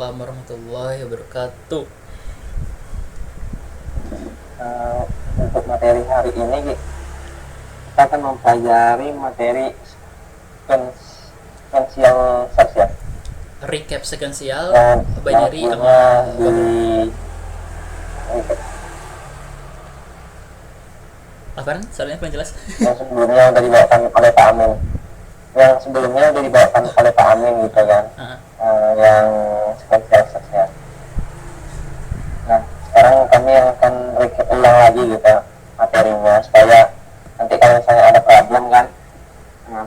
Waalaikumsalam warahmatullahi wabarakatuh. Untuk materi hari ini kita akan mempelajari materi sequential search ya. Recap sequential, Dan binary yang sama di apaan? Soalnya paling jelas. yang sebelumnya udah dibawakan oleh Pak Amin. Yang sebelumnya udah dibawakan oleh Pak Amin gitu kan. Yang sequential search ya. Nah, sekarang kami akan recap ulang lagi gitu materinya supaya nanti kalau misalnya ada problem kan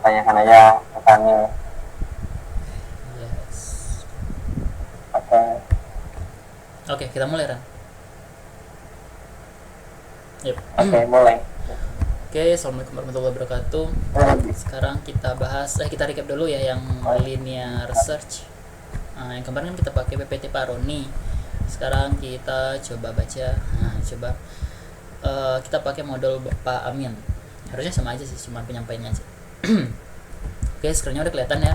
tanyakan aja ke kami. Yes. Oke, kita mulai Ran. Yep. Oke, mulai. Oke, assalamualaikum warahmatullahi wabarakatuh. Sekarang kita bahas, kita recap dulu ya yang linear search. Yang kemarin kan kita pakai PPT Pak Roni. Sekarang kita coba baca. Coba kita pakai model Pak Amin. Harusnya sama aja sih, cuma penyampaiannya aja. Oke, screen-nya udah kelihatan ya.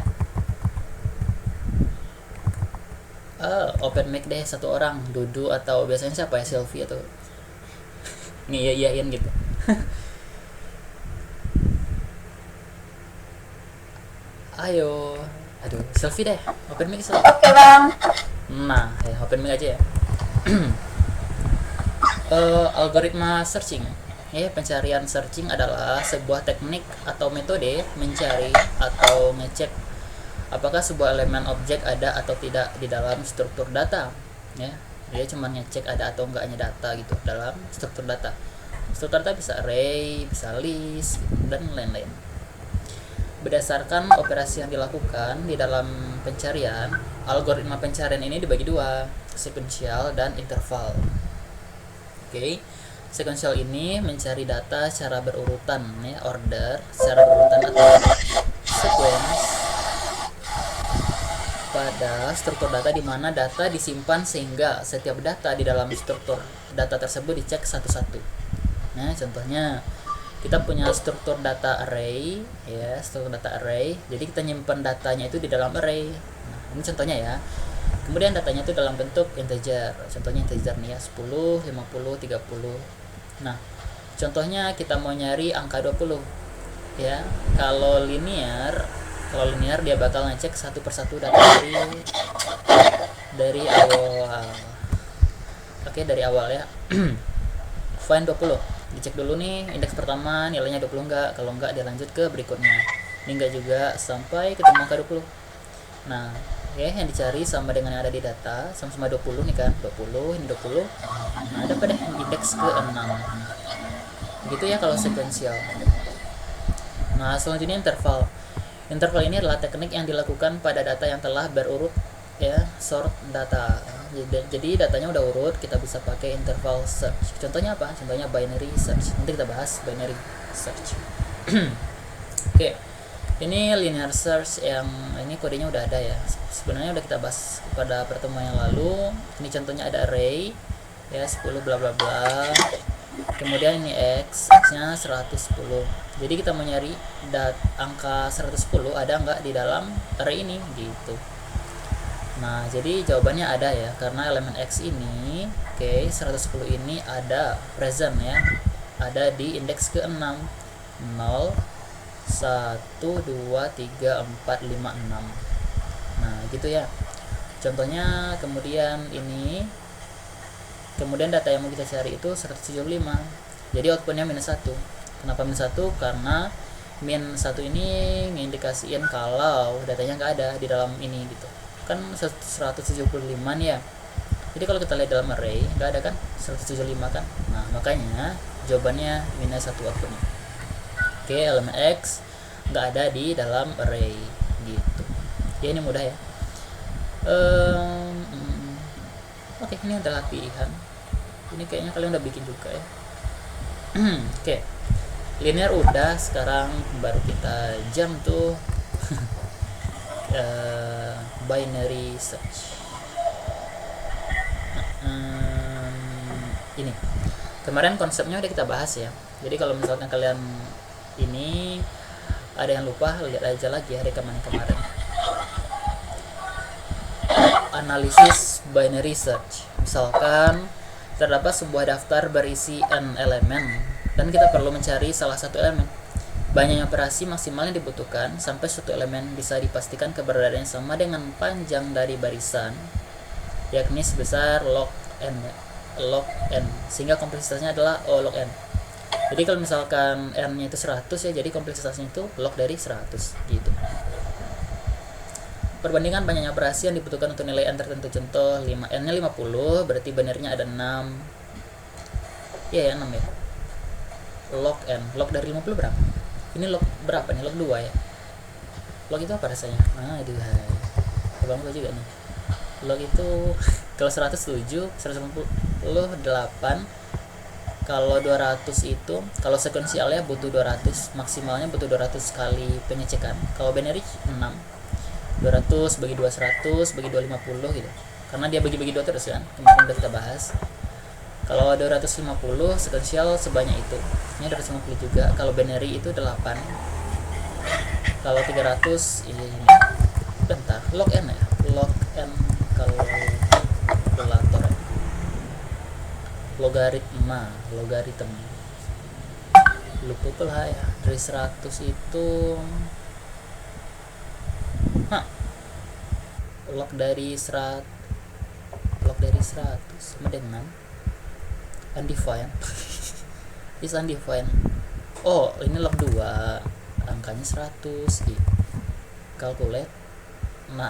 Open mic deh satu orang, Dudu atau biasanya siapa ya, Selfie atau iyain gitu. Ayo, aduh, Selfie deh, open mic Selfie. Oke bang. Nah, open mic aja ya. Algoritma searching. Pencarian searching adalah sebuah teknik atau metode mencari atau ngecek apakah sebuah elemen objek ada atau tidak di dalam struktur data. Dia cuma ngecek ada atau enggaknya data gitu dalam struktur data. Struktur data bisa array, bisa list, dan lain-lain. Berdasarkan operasi yang dilakukan di dalam pencarian, algoritma pencarian ini dibagi dua, sequential dan interval. Sequential ini mencari data secara berurutan, order secara berurutan atau sequence pada struktur data di mana data disimpan sehingga setiap data di dalam struktur data tersebut dicek satu-satu. Contohnya kita punya struktur data array, struktur data array. Jadi kita nyimpan datanya itu di dalam array. Ini contohnya ya. Kemudian datanya itu dalam bentuk integer. Contohnya integer nih ya, 10, 50, 30. Nah, contohnya kita mau nyari angka 20. Kalau linear dia bakal ngecek satu persatu data dari awal. Dari awal ya. Find 20. Dicek dulu nih indeks pertama nilainya 20 enggak. Kalau enggak dia lanjut ke berikutnya. Ini enggak juga sampai ketemu angka 20. Nah, yang dicari sama dengan yang ada di data sama-sama 20 nih kan, 20 ini 20. Nah, dapat deh indeks ke 6. Begitu ya kalau sequential. Nah, selanjutnya interval. Interval ini adalah teknik yang dilakukan pada data yang telah berurut, sort data. Jadi datanya udah urut, kita bisa pakai interval search. Contohnya apa? Contohnya binary search. Nanti kita bahas binary search. Oke. Ini linear search yang ini kodenya udah ada ya. Sebenarnya udah kita bahas pada pertemuan yang lalu. Ini contohnya ada array 10 bla bla bla. Kemudian ini x-nya 110. Jadi kita mau nyari angka 110 ada nggak di dalam array ini gitu. Nah, jadi jawabannya ada ya, karena elemen x ini 110 ini ada present ya. Ada di indeks ke-6. 0 1, 2, 3, 4, 5, 6. Nah gitu ya contohnya. Kemudian data yang mau kita cari itu 175. Jadi outputnya -1. Kenapa -1? Karena -1 ini ngindikasiin kalau datanya nggak ada di dalam ini gitu kan. 175 nih ya. Jadi kalau kita lihat dalam array nggak ada kan 175 kan. Nah makanya jawabannya -1 outputnya. Elemen X nggak ada di dalam array gitu. Ini mudah ya. Ini ada latihan. Ini kayaknya kalian udah bikin juga ya. Linear udah, sekarang baru kita jump tuh binary search. Ini kemarin konsepnya udah kita bahas ya. Jadi kalau misalkan kalian ini ada yang lupa, lihat aja lagi ya rekaman kemarin. analysis binary search. Misalkan terdapat sebuah daftar berisi n elemen dan kita perlu mencari salah satu elemen. Banyaknya operasi maksimal yang dibutuhkan sampai suatu elemen bisa dipastikan keberadaannya sama dengan panjang dari barisan, yakni sebesar log n, sehingga kompleksitasnya adalah O log n. Jadi kalau misalkan n-nya itu 100 ya, jadi kompleksitasnya itu log dari 100 gitu. Perbandingan banyaknya operasi yang dibutuhkan untuk nilai n tertentu. Contoh, n-nya 50, berarti binarnya ada 6. Ya 6 ya. Log n, log dari 50 berapa? Ini log berapa nih? Log 2 ya. Log itu apa rasanya? Nah, itu Abang lupa juga nih. Log itu kalau 107, 188, kalau 200 itu, kalau sekuensialnya butuh 200, maksimalnya butuh 200 kali pengecekan. Kalau binary 6, 200 bagi 2 100 bagi 2 50 gitu, karena dia bagi-bagi 2 terus kan, kemarin udah kita bahas. Kalau 250 sekuensial sebanyak itu, ini 250 juga. Kalau binary itu 8. Kalau 300 ini bentar, log n ya, log n kalau kalkulator ya. Logaritma lupa lah ya. Dari 100 itu log dari 100 sama dengan undefined. Is undefined. Oh, ini log 2, angkanya 100 di calculate 6,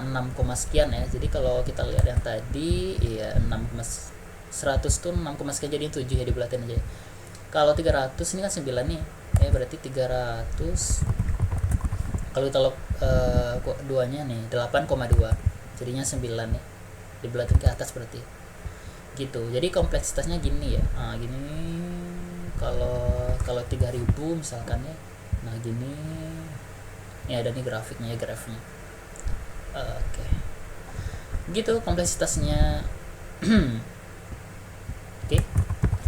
sekian ya. Jadi kalau kita lihat yang tadi ya 100 tuh 6, sekian, jadi 7 ya, dibulatin aja. Kalau 300 ini kan 9 nih. Ya berarti 300 kalau kita log 2-nya nih 8,2. Jadinya 9 nih. Dibulatin ke atas berarti. Gitu. Jadi kompleksitasnya gini ya. Nah, gini kalau 3000 misalkan ya. Nah, gini. Ini ada nih grafiknya ya, grafnya. Oke. Gitu kompleksitasnya. Oke.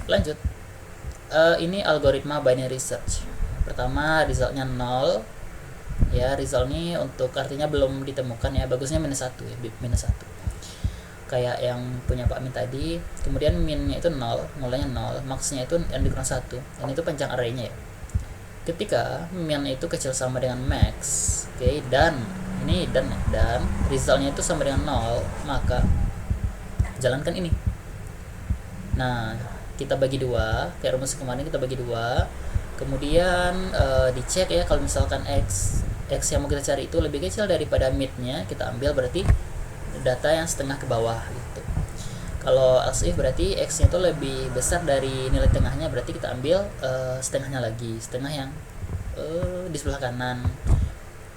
Lanjut. Ini algoritma binary search. Pertama, resultnya 0. Ya, result ini untuk artinya belum ditemukan ya, bagusnya -1 ya, -1 kayak yang punya Pak Min tadi. Kemudian minnya itu 0, mulanya 0, maxnya itu n dikurang 1, dan itu panjang arraynya ya. Ketika min itu kecil sama dengan max, oke, dan resultnya itu sama dengan 0, maka jalankan ini. Nah, kita bagi 2, kayak rumus kemarin kita bagi 2. Kemudian dicek ya, kalau misalkan x yang mau kita cari itu lebih kecil daripada mid-nya, kita ambil berarti data yang setengah ke bawah gitu. Kalau else if berarti x-nya itu lebih besar dari nilai tengahnya, berarti kita ambil setengahnya lagi, setengah yang di sebelah kanan.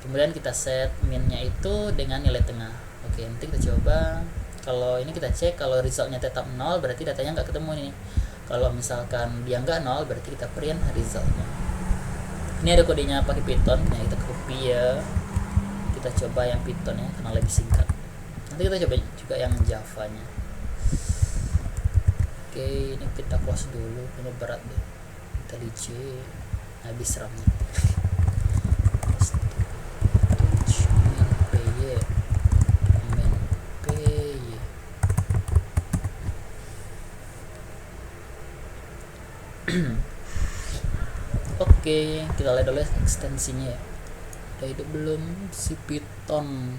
Kemudian kita set min-nya itu dengan nilai tengah. Oke, nanti kita coba. Kalau ini kita cek, kalau resultnya tetap 0 berarti datanya nggak ketemu nih. Kalau misalkan dia nggak 0 berarti kita print resultnya. Ini ada kodenya pakai Python, nah kita copy ya. Kita coba yang Python ya, karena lebih singkat. Nanti kita coba juga yang Java-nya. Oke, ini kita close dulu, ini berat deh. Kita DC, habis RAM-nya. Oke, kita lihat dulu ekstensinya ya. Udah hidup belum si Python?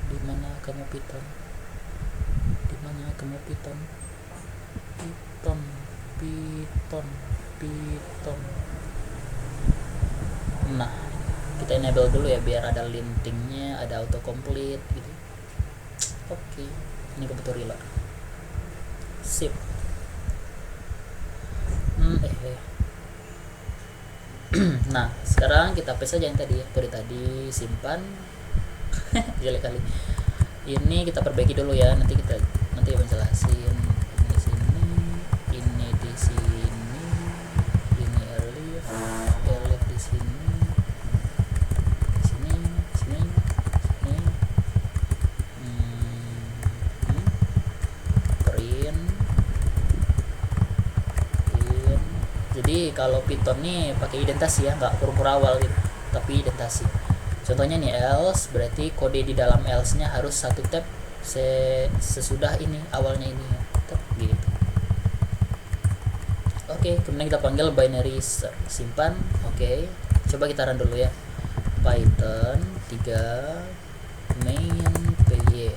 Di mana kamu Python? Di mana kamu Python? Python. Nah, kita enable dulu ya biar ada lintingnya, ada autocomplete gitu. Oke, ini kebetulan reload. Sip. Nah, sekarang kita paste aja yang tadi ya, kode tadi, simpan. Jelek kali. Ini kita perbaiki dulu ya, nanti menjelasin. Ini di sini, ini di sini, ini elif di sini, sini. Print. Jadi kalau Python nih pakai identasi ya, nggak pura-pura awal gitu, tapi identasi. Contohnya nih else, berarti kode di dalam else nya harus satu tab sesudah ini awalnya ini tab gitu. Oke, kemudian kita panggil binary search, simpan. Oke, coba kita run dulu ya. Python 3 main py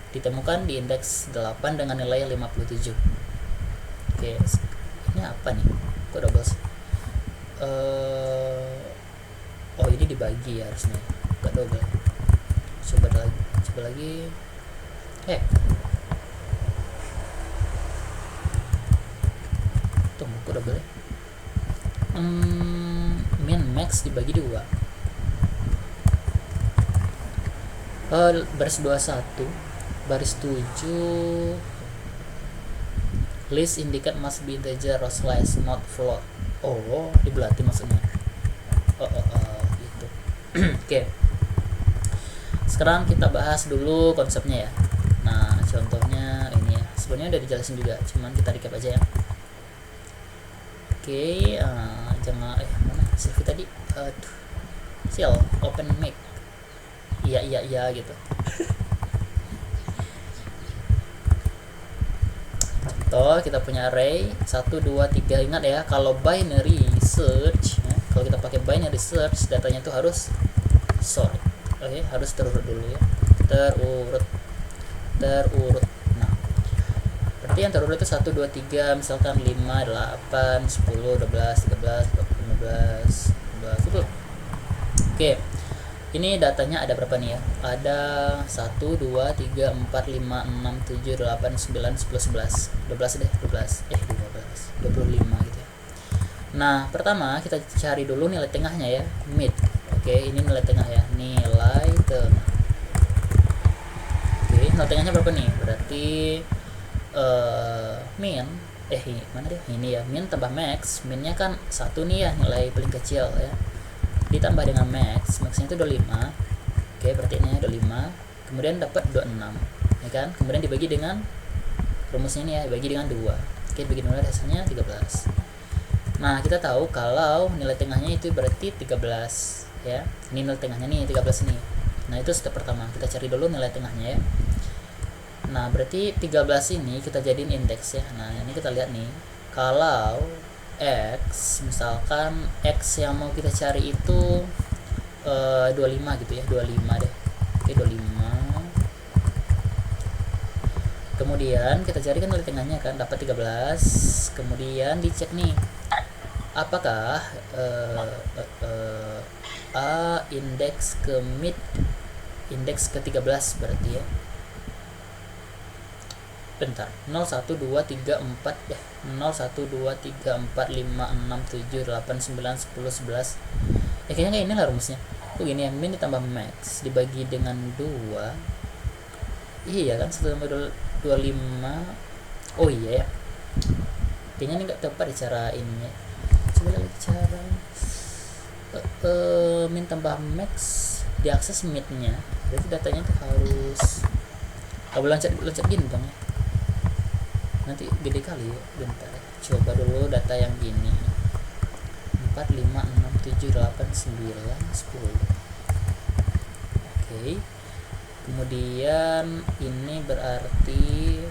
ditemukan di indeks 8 dengan nilai 57. Oke, ini apa nih, kok double oh ini dibagi ya harusnya, gak double. Coba lagi tunggu, kok double ya? Min max dibagi 2. Baris 21 baris 7 list indicate must be integer or slash not float. Oh, dibelati maksudnya. Gitu. Oke. Sekarang kita bahas dulu konsepnya ya. Nah, contohnya ini ya. Sebenarnya udah dijelasin juga, cuman kita recap aja ya. Oke, jangan mana save tadi? Shell open mic. Iya gitu. Contoh, kita punya array 1 2 3. Ingat ya, kalau binary search ya, kalau kita pakai binary search, datanya itu harus sort. Oke, harus terurut dulu ya. Terurut. Nah, berarti yang terurut itu 1 2 3, misalkan 5 8 10 12 13 14 15 itu. Oke. Ini datanya ada berapa nih ya? Ada 1 2 3 4 5 6 7 8 9 10 11 12 deh, 12 25 gitu ya. Nah, pertama kita cari dulu nilai tengahnya ya, mid. Oke, ini nilai tengah ya, nilai tengah. Oke, nilai tengahnya berapa nih? Berarti min mana deh? Ini ya, min tambah max. Minnya kan 1 nih ya, nilai paling kecil ya, ditambah dengan maxnya itu 25. Oke, berarti ini 25, kemudian dapat 26 ya kan, kemudian dibagi dengan rumusnya ini ya, dibagi dengan 2. Oke, bagi 2 hasilnya 13. Nah, kita tahu kalau nilai tengahnya itu berarti 13 ya. Ini nilai tengahnya nih 13 nih. Nah, itu step pertama, kita cari dulu nilai tengahnya ya. Nah, berarti 13 ini kita jadiin indeks ya. Nah, ini kita lihat nih, kalau X, misalkan X yang mau kita cari itu 25 gitu ya, 25 deh. Oke, 25. Kemudian kita carikan nilai tengahnya kan, dapat 13. Kemudian dicek nih, apakah A indeks ke mid, indeks ke 13 berarti ya. Bentar, 0 1 2 3 4 0 1 2 3 4 5 6 7 8 9 10 11. Kayaknya kayak inilah rumusnya. Begini ya, min ditambah max dibagi dengan 2. Iya kan, 1 tambah 25. Oh iya ya, kayaknya ini nggak tepat cara ini ya. Coba lagi cara min tambah max diakses midnya, berarti datanya tuh harus loncat gini dong ya, nanti gede kali ya. Bentar, coba dulu data yang gini, 4 5 6 7 8 9 10. Oke, kemudian ini berarti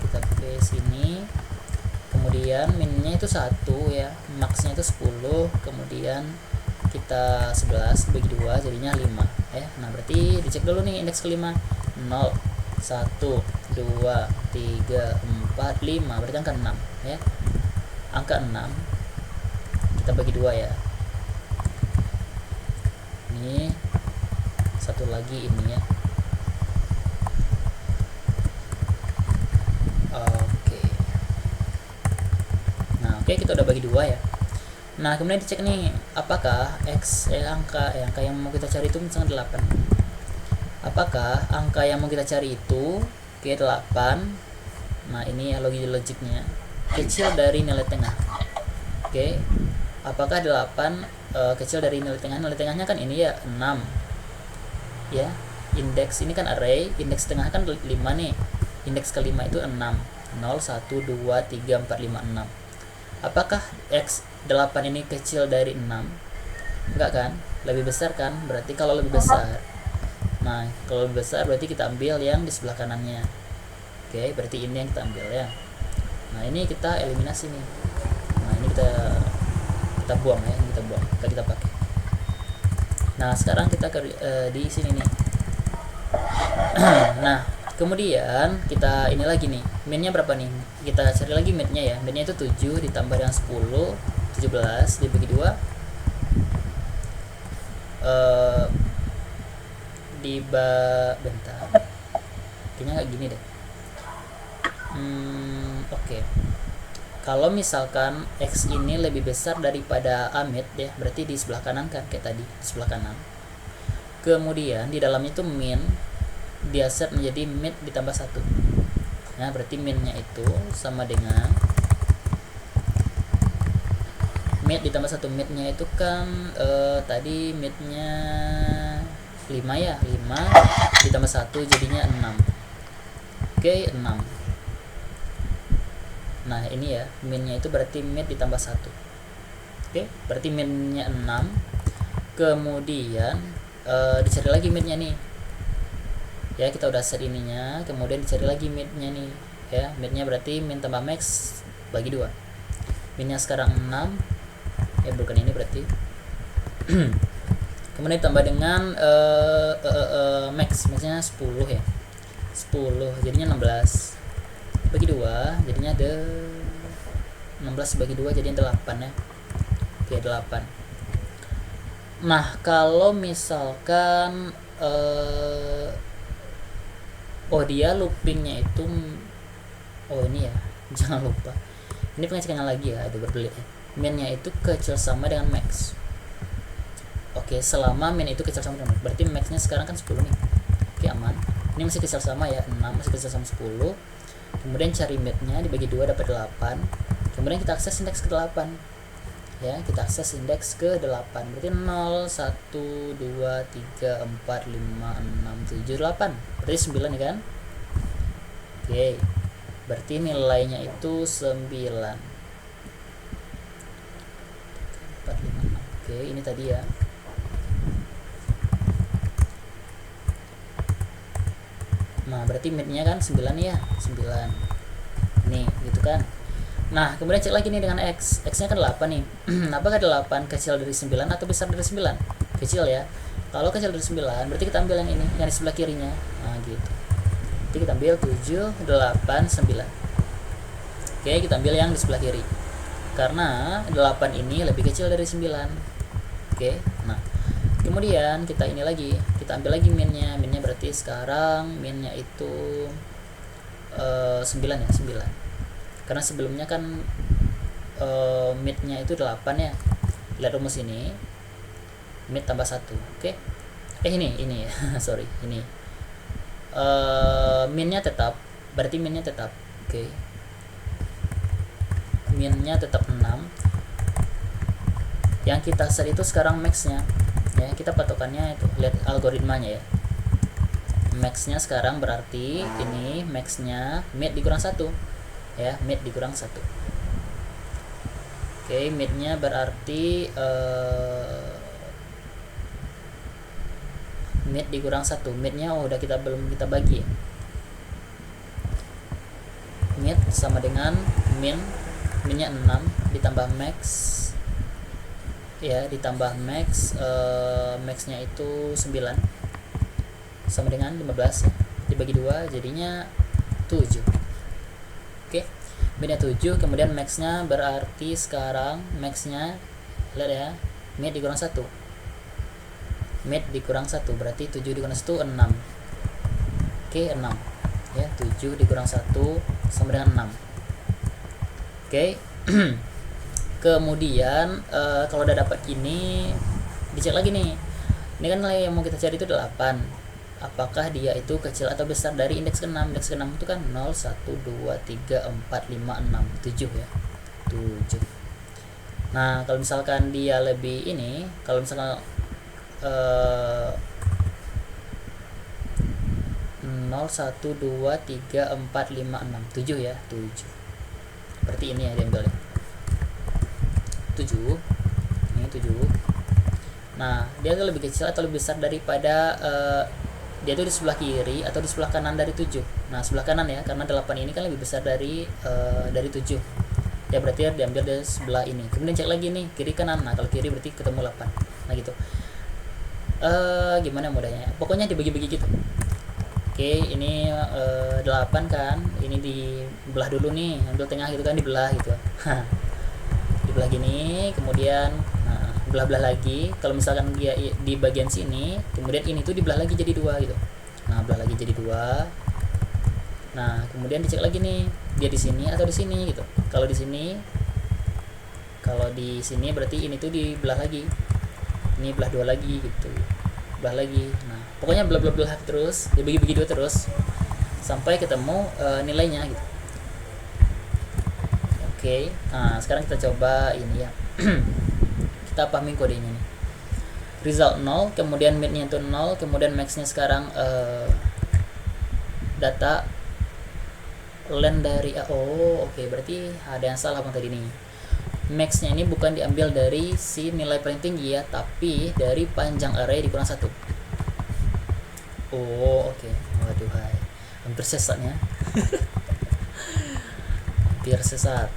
kita paste ini, kemudian minnya itu 1 ya, maxnya itu 10, kemudian kita 11 bagi 2 jadinya 5 ya. Nah, berarti dicek dulu nih indeks kelima, 0 1 2 3 4 5, berarti angka 6 ya. Angka 6 kita bagi 2 ya. Ini satu lagi ini ya. Oke. Nah, oke, kita udah bagi 2 ya. Nah, kemudian dicek nih, apakah X angka yang mau kita cari itu misalnya 8. Apakah angka yang mau kita cari itu ke 8? Nah, ini ya logiknya kecil dari nilai tengah. Oke. Apakah 8 kecil dari nilai tengah? Nilai tengahnya kan ini ya, 6. Ya. Indeks ini kan array, indeks tengah kan 5 nih. Indeks kelima itu 6. 0 1 2 3 4 5 6. Apakah X 8 ini kecil dari 6? Enggak kan? Lebih besar kan? Berarti kalau lebih besar, nah kalau lebih besar berarti kita ambil yang di sebelah kanannya. Oke, berarti ini yang kita ambil ya. Nah ini kita eliminasi nih. Nah ini kita buang ya, ini kita buang, kita pakai. Nah sekarang kita di sini nih. Nah kemudian kita ini lagi nih, minnya berapa nih, kita cari lagi minnya ya. Minnya itu 7 ditambah dengan 10, 17 dibagi 2, bentar, kayaknya nggak gini deh. Oke. Kalau misalkan X ini lebih besar daripada Amit ya, berarti di sebelah kanan kan, kayak tadi di sebelah kanan. Kemudian di dalamnya itu min dia set menjadi mid ditambah 1. Nah berarti minnya itu sama dengan mid ditambah 1. Midnya itu kan tadi midnya 5 ya, 5 ditambah 1 jadinya 6. Oke, 6. Nah ini ya, minnya itu berarti mid ditambah 1. Oke, berarti minnya 6. Kemudian dicari lagi midnya nih ya, kita udah set ininya, kemudian dicari lagi midnya nih ya. Midnya berarti min tambah max bagi 2. Minnya sekarang 6 ya, bukan ini berarti. Kemudian ditambah dengan maxnya 10 ya, 10 jadinya 16 bagi 2 jadinya ada 16 bagi 2 jadinya 8 ya. Oke, 8. Nah kalau misalkan dia loopingnya itu ini ya, jangan lupa ini pengecekannya lagi ya, ada berbelit ya. Minnya itu kecil sama dengan max. Oke, selama min itu kecil sama dengan max, berarti maxnya sekarang kan 10 nih. Oke, aman. Ini masih kecil sama ya, 6 masih kecil sama 10. Kemudian cari midnya dibagi 2 dapat 8. Kemudian kita akses indeks ke 8 ya, kita akses indeks ke 8. Berarti 0 1 2 3 4 5 6 7 8, berarti 9 ya kan. Oke, berarti nilainya itu 9 4 5 6. Oke, ini tadi ya. Nah berarti midnya kan 9 ya, 9 nih gitu kan. Nah kemudian cek lagi nih dengan X nya kan 8 nih. Apakah 8 kecil dari 9 atau besar dari 9? Kecil ya. Kalau kecil dari 9 berarti kita ambil yang ini, yang di sebelah kirinya. Nah gitu, jadi kita ambil 7 8 9. Oke, kita ambil yang di sebelah kiri karena 8 ini lebih kecil dari 9. Oke, nah kemudian kita ini lagi, kita ambil lagi minnya berarti sekarang minnya itu 9 ya, 9 karena sebelumnya kan midnya itu 8 ya. Lihat rumus ini, mid tambah 1. Oke, ini ya sorry, ini minnya tetap, berarti minnya tetap. Oke, minnya tetap 6. Yang kita set itu sekarang maxnya ya, kita patokannya itu, lihat algoritmanya ya. Maxnya sekarang berarti ini maxnya mid dikurang 1 ya, mid dikurang 1. Oke, midnya berarti mid dikurang 1. Midnya belum kita bagi. Mid sama dengan minnya 6 ditambah max ya, ditambah max, maxnya itu 9 sama dengan 15 ya, dibagi 2 jadinya 7. Oke, midnya 7, kemudian maxnya berarti sekarang maxnya lihat ya, mid dikurang 1, mid dikurang 1 berarti 7 dikurang 1 6. Oke, 6 ya, 7 dikurang 1 sama dengan 6. Oke. Kemudian kalau udah dapat ini dicek lagi nih. Ini kan nilai yang mau kita cari itu 8. Apakah dia itu kecil atau besar dari indeks ke-6? Indeks ke-6 itu kan 0 1 2 3 4 5 6 7 ya. 7. Nah, kalau misalkan dia lebih ini, kalau misalkan 0 1 2 3 4 5 6 7 ya, 7. Berarti ini ya diambil ya. 7. Ini 7. Nah, dia tuh lebih kecil atau lebih besar daripada dia tuh di sebelah kiri atau di sebelah kanan dari 7. Nah, sebelah kanan ya, karena 8 ini kan lebih besar dari 7. Ya berarti diambil dari sebelah ini. Kemudian cek lagi nih, kiri kanan. Nah, kalau kiri berarti ketemu 8. Nah, gitu. Gimana mudahnya? Pokoknya dibagi-bagi gitu. Oke, ini 8 kan. Ini dibelah dulu nih, ambil tengah gitu kan, dibelah gitu. Dibelah gini, kemudian belah-belah lagi. Kalau misalkan dia di bagian sini, kemudian ini tuh dibelah lagi jadi 2 gitu. Nah, belah lagi jadi 2. Nah, kemudian dicek lagi nih, dia di sini atau di sini gitu. Kalau di sini berarti ini tuh dibelah lagi. Ini belah 2 lagi gitu. Belah lagi. Nah, pokoknya belah terus, dibagi-bagi 2 terus sampai ketemu nilainya gitu. Oke. Nah, sekarang kita coba ini ya. Kita pahami kodenya nih. Result 0, kemudian mid-nya itu 0, kemudian max-nya sekarang data len dari oke, berarti ada yang salah bang tadi nih. Max-nya ini bukan diambil dari si nilai paling tinggi ya, tapi dari panjang array dikurang 1. Oke. Waduh, hai. Hampir sesatnya. Hampir sesat.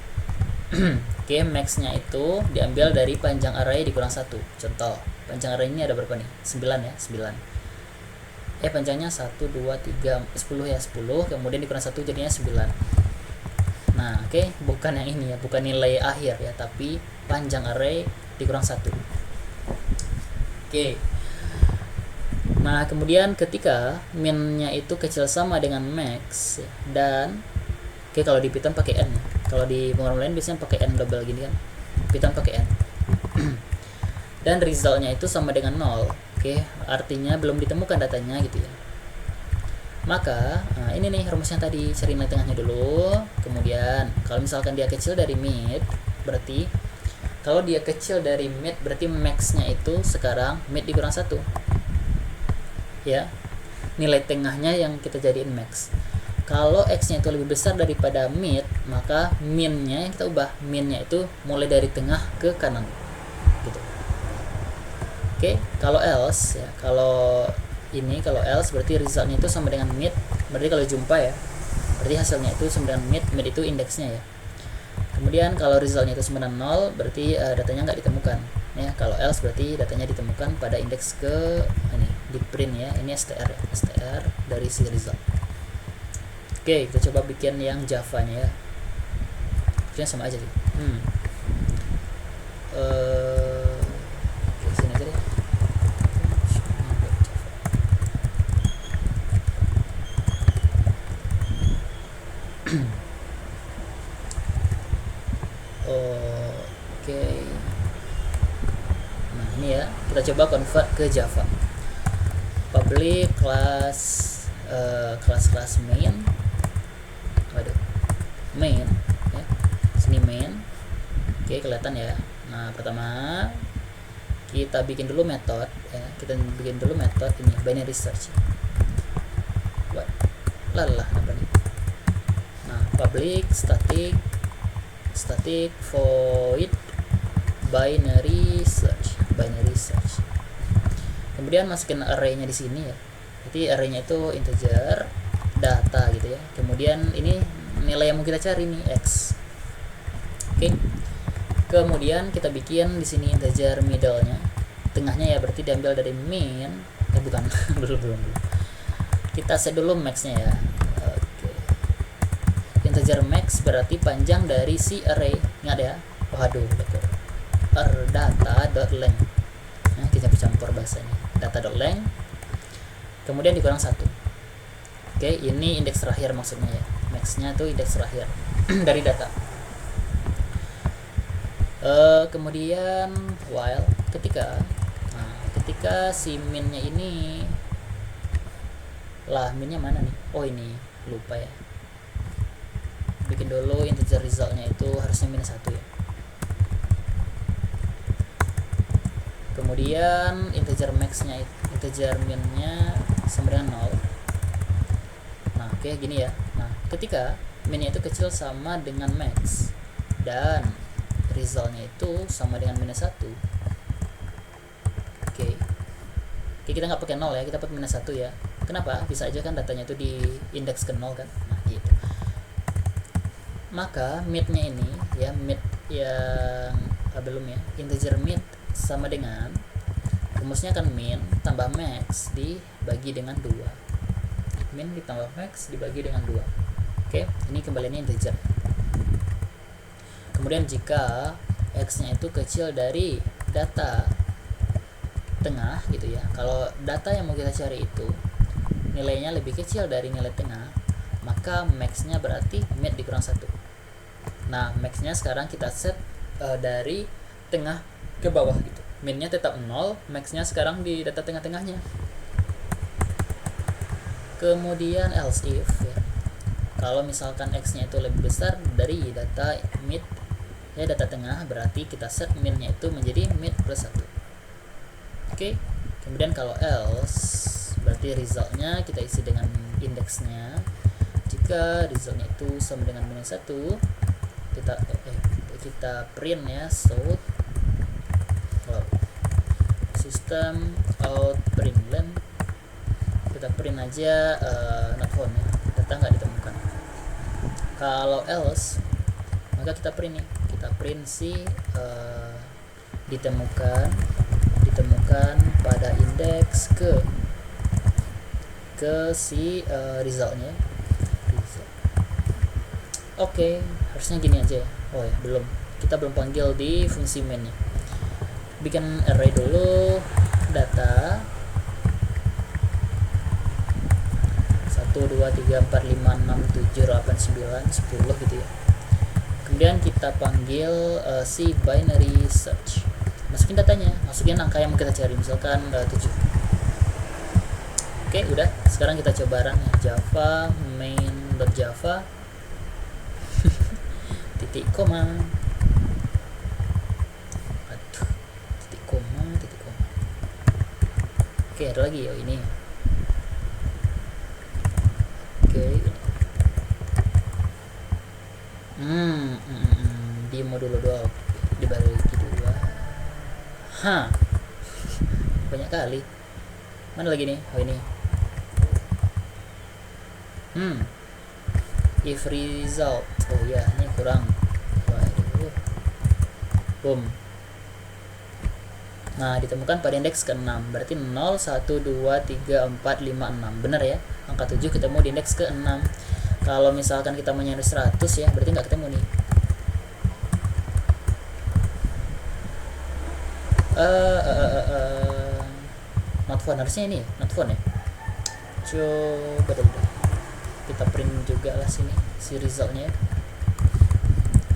Oke, max-nya itu diambil dari panjang array dikurang 1. Contoh, panjang array ini ada berapa nih? 9 ya, 9. Panjangnya 1, 2, 3, 10 ya, 10. Kemudian dikurang 1 jadinya 9. Nah, oke, bukan yang ini ya, bukan nilai akhir ya, tapi panjang array dikurang 1. Oke. Nah, kemudian ketika min-nya itu kecil sama dengan max dan kalau di Python pakai n. Kalau di pemrograman lain biasanya pakai n double gini kan. Python pakai n. Dan resultnya itu sama dengan 0. Artinya belum ditemukan datanya gitu ya. Maka ini nih rumusnya tadi, cari nilai tengahnya dulu. Kemudian kalau misalkan dia kecil dari mid, berarti kalau dia kecil dari mid berarti max-nya itu sekarang mid dikurang 1. Ya. Nilai tengahnya yang kita jadiin max. Kalau x-nya itu lebih besar daripada mid, maka min-nya yang kita ubah. Min-nya itu mulai dari tengah ke kanan. Gitu. Kalau else ya, kalau else berarti resultnya itu sama dengan mid. Berarti kalau jumpa ya, berarti hasilnya itu sama dengan mid. Mid itu indeksnya ya. Kemudian kalau resultnya itu sama dengan 0, berarti datanya nggak ditemukan. Ya, kalau else berarti datanya ditemukan pada indeks ke ini, di print ya. Ini str ya, str dari si result. Oke, kita coba bikin yang Java-nya ya. Bikin sama aja sih. Sini aja deh. Oke. Nah, ini ya, kita coba convert ke Java. Public class main. Main ya, sini main. Oke, kelihatan ya. Nah, pertama kita bikin dulu metode ya. Kita bikin dulu metode ini binary search. Lalah apa nih? Nah, public static void binary search. Kemudian masukin array-nya di sini ya. Jadi array-nya itu integer data gitu ya. Kemudian ini nilai yang mau kita cari nih x. Kemudian kita bikin di sini integer middle-nya, tengahnya ya, berarti diambil dari min. Bukan. belum. Kita set dulu max-nya ya. Integer max berarti panjang dari si array. Ingat ya. Waduh, betul. Data.length. Nah, kita campur bahasanya. Data.length. Kemudian dikurang 1. Ini indeks terakhir maksudnya ya. Max-nya tuh indeks terakhir dari data. Kemudian while ketika si min-nya ini minnya mana nih? Ini lupa ya. Bikin dulu integer result-nya itu harusnya -1 ya. Kemudian integer max-nya, integer min-nya sama dengan 0. Nah, gini ya. Nah, ketika min-nya itu kecil sama dengan max dan resultnya itu sama dengan -1. Oke, kita nggak pakai 0 ya, kita pakai -1 ya. Kenapa? Bisa aja kan datanya itu di indeks ke 0 kan. Nah, gitu. Maka mid-nya ini ya, mid yang belum ya, integer mid sama dengan rumusnya kan min tambah max dibagi dengan 2. Min ditambah max dibagi dengan 2. Oke, ini kembaliannya integer. Kemudian jika x-nya itu kecil dari data tengah gitu ya. Kalau data yang mau kita cari itu nilainya lebih kecil dari nilai tengah, maka max-nya berarti mid dikurang 1. Nah, max-nya sekarang kita set dari tengah ke bawah gitu. Min-nya tetap 0, max-nya sekarang di data tengah-tengahnya. Kemudian else if ya. Kalau misalkan x-nya itu lebih besar dari data mid ya, data tengah, berarti kita set min-nya itu menjadi mid plus 1. Oke, kemudian kalau else berarti resultnya kita isi dengan indeksnya. Jika resultnya itu sama dengan -1, kita print ya, so system out println, kita print aja not found ya, data nggak ditemukan. Kalau else maka kita print nih, kita print si ditemukan pada indeks ke si resultnya. Oke, harusnya gini aja ya. Oh ya, kita belum panggil di fungsi main-nya. Bikin array dulu, data 1 2 3 4 5 6 7 8 9 10 gitu ya. Kemudian kita panggil si binary search. Masukin datanya, masukin angka yang mau kita cari, misalkan 7. Oke, udah. Sekarang kita coba run ya. Java main.java titik koma. Aduh, titik koma. Oke, ada lagi ya ini. Oke. Demo dulu doang. Dibagi 2. Banyak kali. Mana lagi nih? Oh ini. If result. Oh ya, ini kurang. Waduh. Boom. Nah, ditemukan pada indeks ke-6. Berarti 0 1 2 3 4 5 6. Benar ya? Angka 7 ketemu di indeks ke-6. Kalau misalkan kita mau nyari 100 ya, berarti nggak ketemu nih. Not found, harusnya ini ya, not found ya. Coba dulu kita print juga lah sini si resultnya.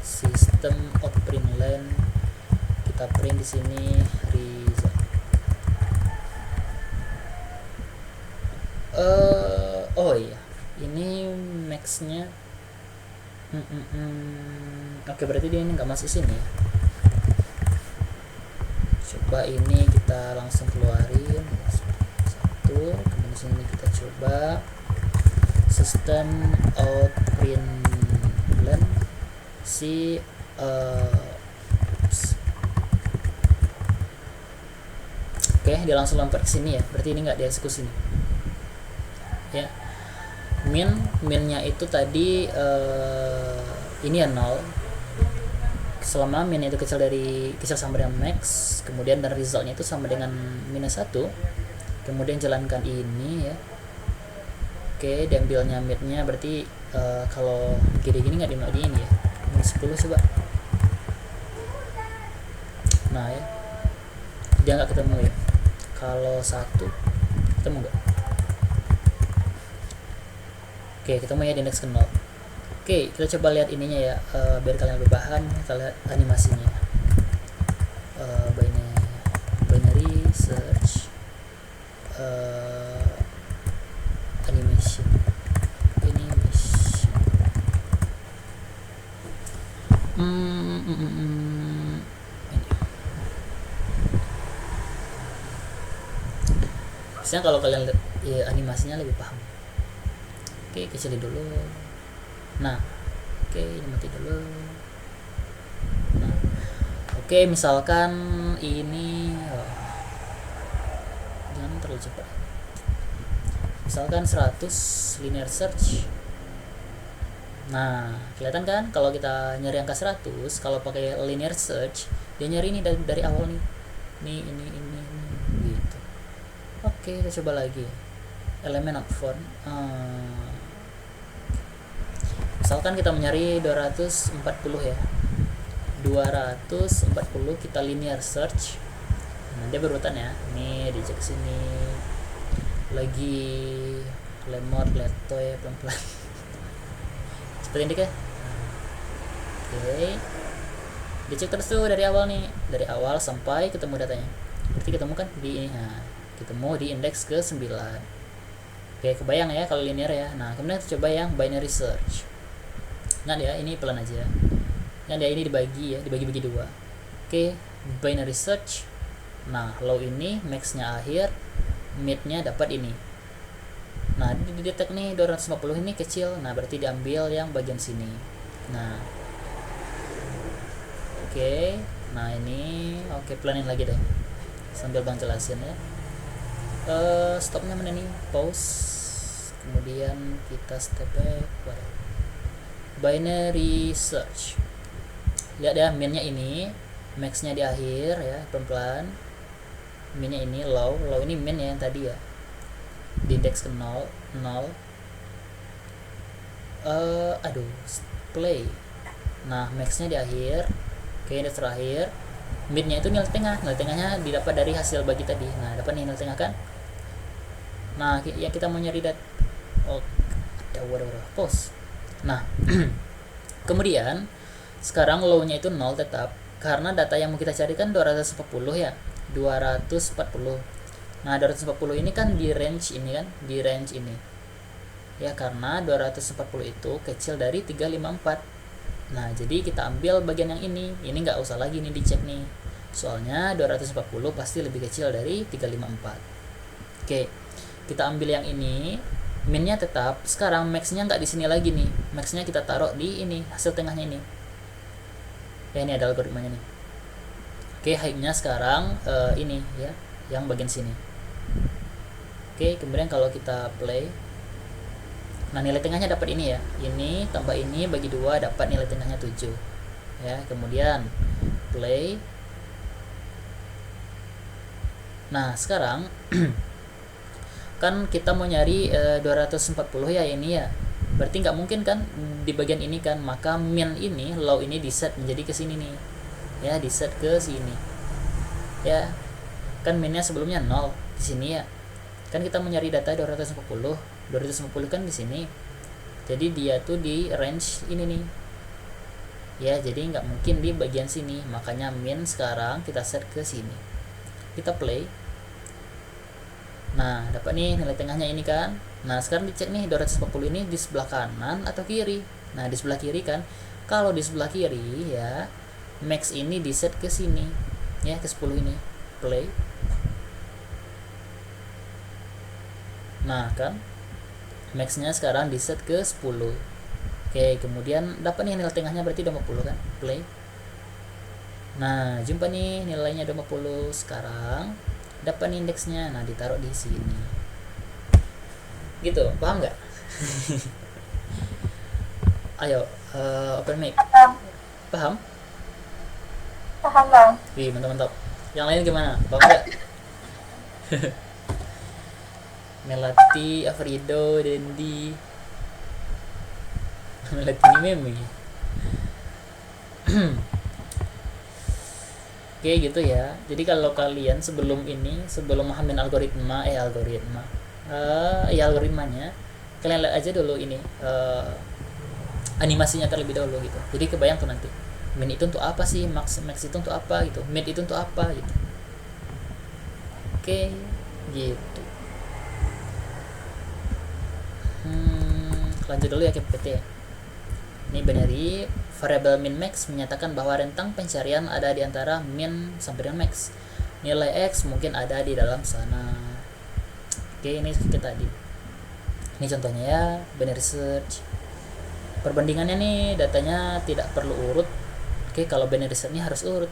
System out println, kita print di sini result. Oh iya, ini max-nya. Oke, berarti dia ini nggak masuk sini ya. Coba ini kita langsung keluarin 1. Kemudian sini kita coba system out println si oke, dia langsung lempar ke sini ya. Berarti ini nggak dieksekusi nih ya. Minnya itu tadi ini ya 0 selama min itu kecil sama dengan max, kemudian dan resultnya itu sama dengan -1, kemudian jalankan ini ya. Oke, diambilnya midnya, berarti kalau gini nggak dimodiin ya. -10 coba. Nah ya, dia nggak ketemu ya. Kalau 1 ketemu nggak? Oke, ketemu ya di indeks ke 0. Oke, kita coba lihat ininya ya, biar kalian lebih paham. Kita lihat animasinya. Binary search animation. Biasanya kalau kalian lihat ya, animasinya lebih paham. Oke, kecilin dulu. Nah, oke, ini mati dulu. Nah, oke, misalkan ini jangan terlalu coba. Misalkan 100 linear search. Nah, kelihatan kan kalau kita nyari angka 100, kalau pakai linear search, dia nyari ini dari awal nih. Ini gitu. Oke, kita coba lagi. Elemen of font. Misalkan kita mencari 240 ya. 240 kita linear search. Nah, dia berurutan ya. Ini dicek sini. Lagi lemot letoy pelan-pelan. Seperti ini kan. Oke. Dicek terus tuh dari awal nih, dari awal sampai ketemu datanya. Berarti ketemu kan di ini. Nah, ketemu di indeks ke 9. Oke, kebayang ya kalau linear ya. Nah, kemudian kita coba yang binary search. Nah, ya ini pelan aja. Nah, dia ini dibagi 2. Oke, binary search. Nah, low ini max-nya akhir, mid-nya dapat ini. Nah, di detect nih 250 ini kecil. Nah, berarti diambil yang bagian sini. Nah. Oke. Nah, ini oke, pelanin lagi deh. Sambil Bang jelasin ya. Stopnya mana nih? Pause. Kemudian kita step back. Binary search. Lihat ya, min-nya ini, max-nya di akhir ya, pelan-pelan. Min-nya ini low ini min ya yang tadi ya. Di index ke 0. Play. Nah, max-nya di akhir. Oke, index terakhir. Mid-nya itu nilai tengah. Nilai tengahnya didapat dari hasil bagi tadi. Nah, dapat nilai tengah kan? Nah, yang kita mau nyari pause. Nah, kemudian sekarang low-nya itu 0 tetap karena data yang mau kita cari kan 240 ya. 240. Nah, 240 ini kan di range ini kan, di range ini. Ya, karena 240 itu kecil dari 354. Nah, jadi kita ambil bagian yang ini. Ini nggak usah lagi nih dicek nih. Soalnya 240 pasti lebih kecil dari 354. Oke. Kita ambil yang ini. Min-nya tetap. Sekarang max-nya nggak di sini lagi nih. Max-nya kita taruh di ini, hasil tengahnya ini. Ya, ini ada algoritmanya nih. Oke, height-nya sekarang ini ya, yang bagian sini. Oke, kemudian kalau kita play, nah nilai tengahnya dapat ini ya. Ini tambah ini bagi 2 dapat nilai tengahnya 7. Ya, kemudian play. Nah, sekarang kan kita mau nyari 240 ya ini ya. Berarti nggak mungkin kan di bagian ini kan, maka min ini, low ini di set menjadi ke sini nih. Ya, di set ke sini. Ya. Kan minnya sebelumnya 0 di sini ya. Kan kita mau nyari data 250 kan di sini. Jadi dia tuh di range ini nih. Ya, jadi nggak mungkin di bagian sini. Makanya min sekarang kita set ke sini. Kita play. Nah, dapat nih nilai tengahnya ini kan. Nah, sekarang dicek nih 240 ini di sebelah kanan atau kiri. Nah, di sebelah kiri kan. Kalau di sebelah kiri ya, max ini di set ke sini. Ya, ke 10 ini. Play. Nah, kan max-nya sekarang di set ke 10. Oke, kemudian dapat nih nilai tengahnya berarti 20 kan. Play. Nah, jumpa nih nilainya 20 sekarang. Dapat nih indeksnya. Nah, ditaruh di sini. Gitu, paham nggak? Ayo, open mic. Paham? Paham, Bang. Wih, mantap. Yang lain gimana? Paham nggak? Melati, Afrido, Dendi. Melati ini meme. Oke, gitu ya. Jadi kalau kalian sebelum memahami algoritmanya, kalian lihat aja dulu ini animasinya terlebih dahulu gitu. Jadi kebayang tuh nanti min itu untuk apa sih, max itu untuk apa gitu, mid itu untuk apa gitu. Oke, gitu. Lanjut dulu ya ke PT ya. Ini binary variable min max menyatakan bahwa rentang pencarian ada di antara min sampai dengan max. Nilai x mungkin ada di dalam sana. Oke, ini kita tadi. Ini contohnya ya, binary search. Perbandingannya nih, datanya tidak perlu urut. Oke, kalau binary search ini harus urut.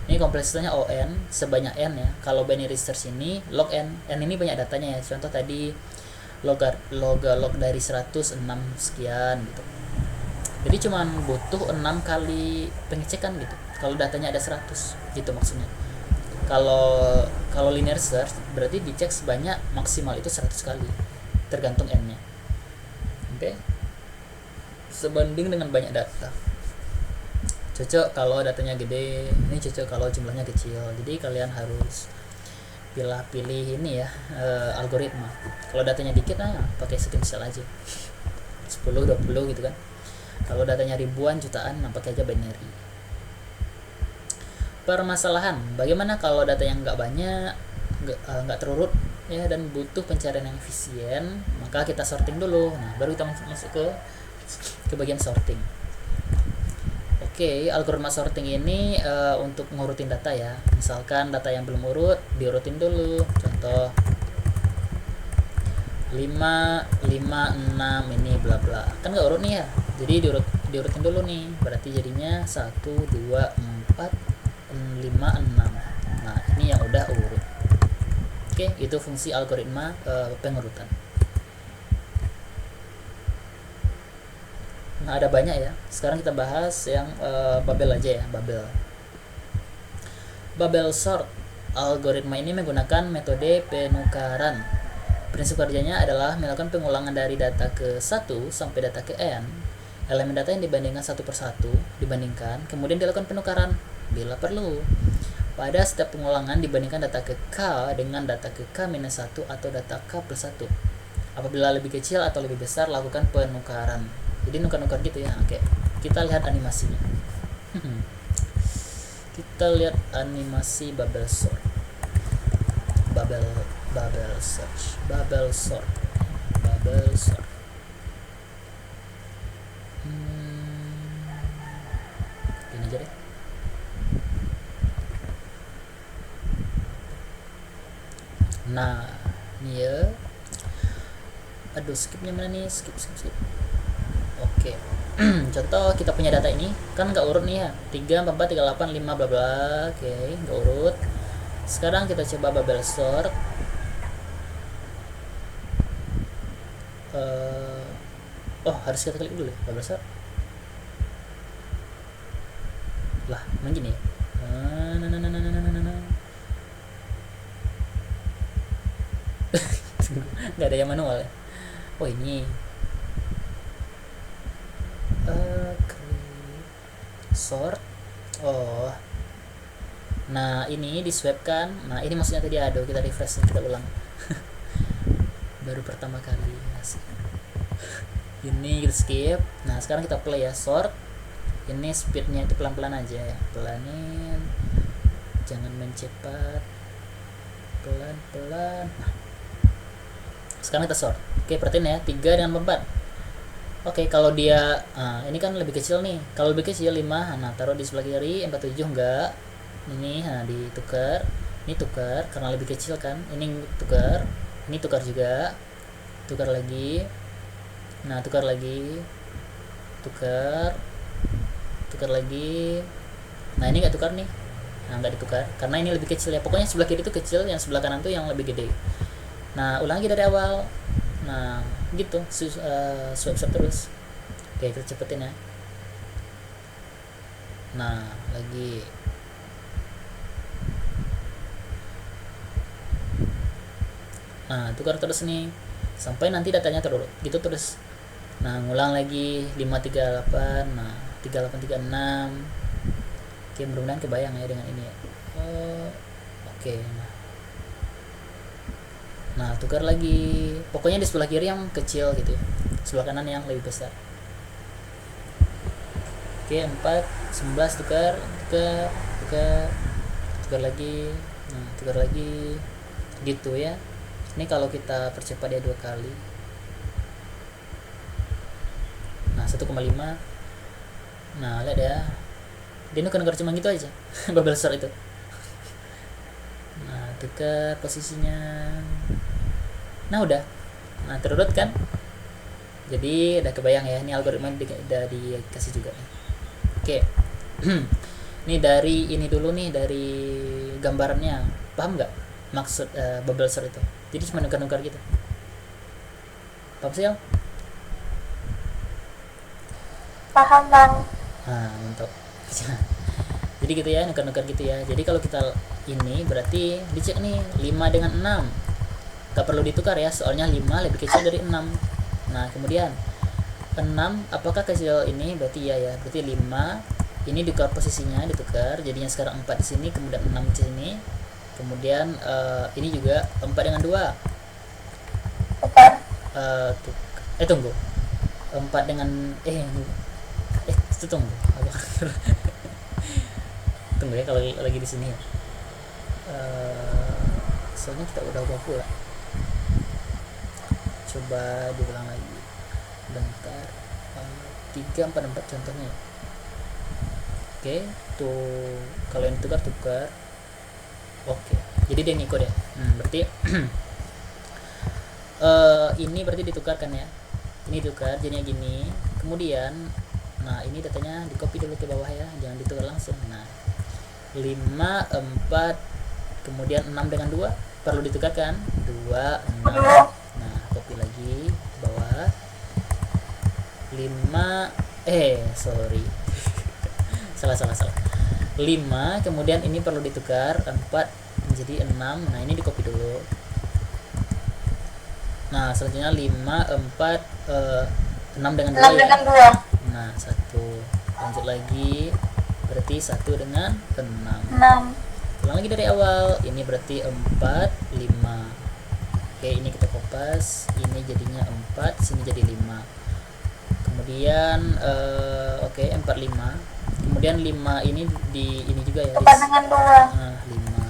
Ini kompleksitasnya ON sebanyak n ya. Kalau binary search ini log n ini banyak datanya ya. Contoh tadi log dari 106 sekian gitu. Jadi cuman butuh 6 kali pengecekan gitu. Kalau datanya ada 100 gitu maksudnya. Kalau linear search berarti dicek sebanyak maksimal itu 100 kali tergantung n-nya. Oke. Sebanding dengan banyak data. Cocok kalau datanya gede, ini cocok kalau jumlahnya kecil. Jadi kalian harus pilih ini ya, algoritma. Kalau datanya dikit pakai setting cell aja. 10 20 gitu kan. Kalau datanya ribuan jutaan pakai aja binary. Permasalahan, bagaimana kalau data yang nggak banyak, nggak terurut ya, dan butuh pencarian yang efisien, maka kita sorting dulu. Nah, baru kita masuk ke bagian sorting. Oke, algoritma sorting ini untuk ngurutin data ya. Misalkan data yang belum urut, diurutin dulu. Contoh 5, 6 ini bla bla. Kan nggak urut nih ya. Jadi diurutin dulu nih. Berarti jadinya 1, 2, 4, 5, 6. Nah, ini yang udah urut. Oke, itu fungsi algoritma pengurutan. Nah, ada banyak ya. Sekarang kita bahas yang Babel aja ya, Babel sort. Algoritma ini menggunakan metode penukaran. Prinsip kerjanya adalah melakukan pengulangan dari data ke 1 sampai data ke n. Elemen data yang dibandingkan satu persatu dibandingkan, kemudian dilakukan penukaran bila perlu. Pada setiap pengulangan dibandingkan data ke k dengan data ke k-1 atau data k plus 1. Apabila lebih kecil atau lebih besar, lakukan penukaran. Jadi nukar-nukar gitu ya. Oke, kita lihat animasinya. Kita lihat animasi Babel sort. Babel search, Babel sort. Ini aja deh. Nah, ini ya. Aduh, skipnya mana nih? Skip. Oke. Contoh kita punya data ini kan nggak urut nih ya, 3, 4, 3, 8, 5 bla bla. Oke, nggak urut. Sekarang kita coba Babel sort. Harus kita klik dulu ya, Babel sort. Lah, emang gini ya. Nggak ada yang manual ya. Oh, ini sort. Nah, ini di swap kan. Nah, ini maksudnya tadi kita refresh, kita ulang. Baru pertama kali asik. Ini kita skip. Nah, sekarang kita play ya, sort. Ini speednya itu pelan-pelan aja ya, pelanin, jangan mencepat, pelan-pelan. Nah, sekarang kita sort. Oke, perhatiin ya, 3 dengan 4. Oke, kalau dia ini kan lebih kecil nih. Kalau lebih kecil 5, nah taruh di sebelah kiri. 47 enggak. Ini ditukar. Ini tukar karena lebih kecil kan. Ini tukar. Ini tukar juga. Tukar lagi. Nah, tukar lagi. Tukar lagi. Nah, ini enggak tukar nih. Nah, enggak ditukar karena ini lebih kecil ya. Pokoknya sebelah kiri itu kecil, yang sebelah kanan tuh yang lebih gede. Nah, ulang lagi dari awal. Nah, gitu, swipe terus. Oke, kita cepetin ya. Nah, lagi. Nah, tukar terus nih sampai nanti datanya terurut gitu terus. Nah, ngulang lagi 538. Nah, 3836. Oke, mudah-mudahan kebayang ya dengan ini ya. Oke. Nah, tukar lagi. Pokoknya di sebelah kiri yang kecil gitu ya. Sebelah kanan yang lebih besar. Oke, 4, 11 tukar lagi. Nah, tukar lagi. Gitu ya. Ini kalau kita percepat dia 2 kali. Nah, 1,5. Nah, lihat ya. Dia nuker cuma gitu aja. Babel sort itu. Nah, tukar posisinya. Nah, udah. Nah, terurut kan. Jadi udah kebayang ya, ini algoritma udah dikasih juga nih. Oke. Ini Nih dari ini dulu nih, dari gambarannya, paham nggak maksud bubble sort itu? Jadi cuma nukar-nukar gitu. Paham sih? Paham Bang. Nah, mantap. Jadi gitu ya, nukar-nukar gitu ya. Jadi kalau kita ini berarti dicek nih 5 dengan 6. Gak perlu ditukar ya, soalnya 5 lebih kecil dari 6. Nah, kemudian 6 apakah kecil ini? Berarti ya, berarti 5 ini ditukar posisinya, ditukar. Jadinya sekarang 4 di sini, kemudian 6 di sini. Kemudian ini juga 4 dengan 2. Tukar. Tunggu. 4 dengan tunggu. Tunggu ya kalau lagi di sini ya. Soalnya kita udah bawa pula. Coba diulang lagi. Bentar. 3 4 4 contohnya ya. Oke, tuh kalau yang tukar. Oke. Jadi dia ngikut ya. Berarti ini berarti ditukarkan ya. Ini ditukar jadinya gini. Kemudian nah ini datanya di copy dulu ke bawah ya, jangan ditukar langsung. Nah 5 4 kemudian 6 dengan 2 perlu ditukarkan 2 6. Nah copy lagi ke bawah 5 sorry salah 5, kemudian ini perlu ditukar 4 menjadi 6. Nah ini di copy dulu. Nah selanjutnya 5 4 6 dengan 2 ya. Nah 1 lanjut lagi, berarti 1 dengan 6. Ulang lagi dari awal. Ini berarti 4 5. Oke, ini kita kopas, ini jadinya 4, sini jadi 5. Kemudian 4 5. Kemudian 5 ini di ini juga ya. Tukar dengan 2. 5.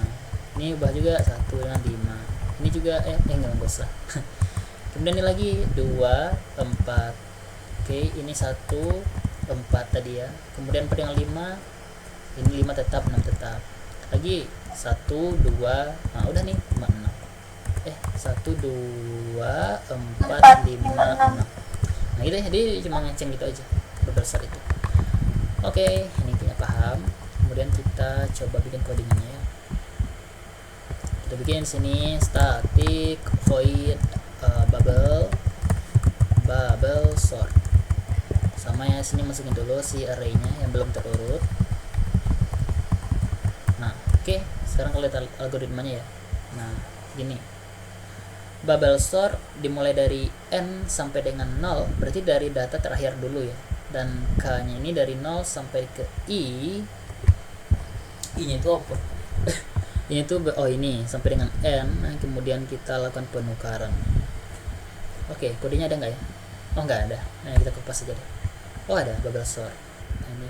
Ini ubah juga 1 dengan 5. Ini juga enggak usah. Kemudian ini lagi 2 4. Oke, ini 1 4 tadi ya. Kemudian 4 dengan 5. Ini 5 tetap, 6 tetap. Lagi 1 2. Nah, udah nih 5 6. 1 2 4 5 6. Nah, gitu ya. Jadi cuma ngeceng gitu aja. Berdasar itu. Oke, ini intinya paham. Kemudian kita coba bikin codingnya ya. Kita bikin sini static void bubble sort. Sama ya, sini masukin dulu si arraynya yang belum terurut. Nah oke, sekarang kalau lihat algoritmanya ya. Nah gini, bubble sort dimulai dari n sampai dengan 0, berarti dari data terakhir dulu ya. Dan k nya ini dari 0 sampai ke i nya itu apa? Ini tuh ini sampai dengan n. Nah, kemudian kita lakukan penukaran. Oke, kodenya ada nggak ya? Oh nggak ada. Nah kita kopas aja deh. Oh ada bubble sort. Nah, ini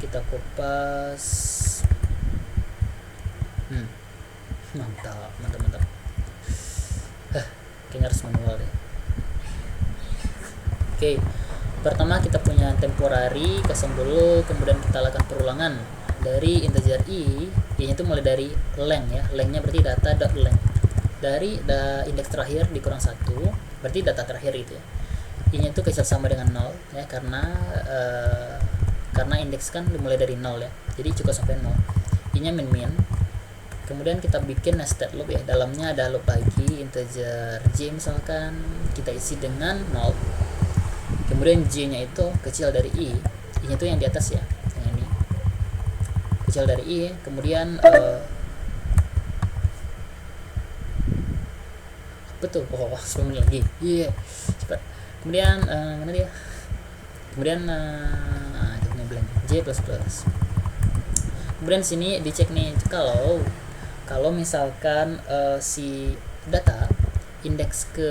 kita kopas. Mantap. Kayaknya harus manual deh. Oke, pertama kita punya temporary kosong dulu, kemudian kita lakukan perulangan dari integer i nya itu mulai dari length ya. Lengthnya berarti data.length dari indeks terakhir dikurang 1, berarti data terakhir itu ya. I nya itu kecil sama dengan 0 ya, karena indeks kan dimulai dari 0 ya, jadi cukup sampai 0. I nya min. Kemudian kita bikin nested loop ya, dalamnya ada loop lagi integer j misalkan, kita isi dengan 0. Kemudian j nya itu kecil dari i nya itu yang di atas ya, yang ini kecil dari i. Kemudian betul, 10 menit lagi, cepat. Kemudian mana dia? Kemudian j++. Kemudian sini dicek nih, kalau misalkan si data indeks ke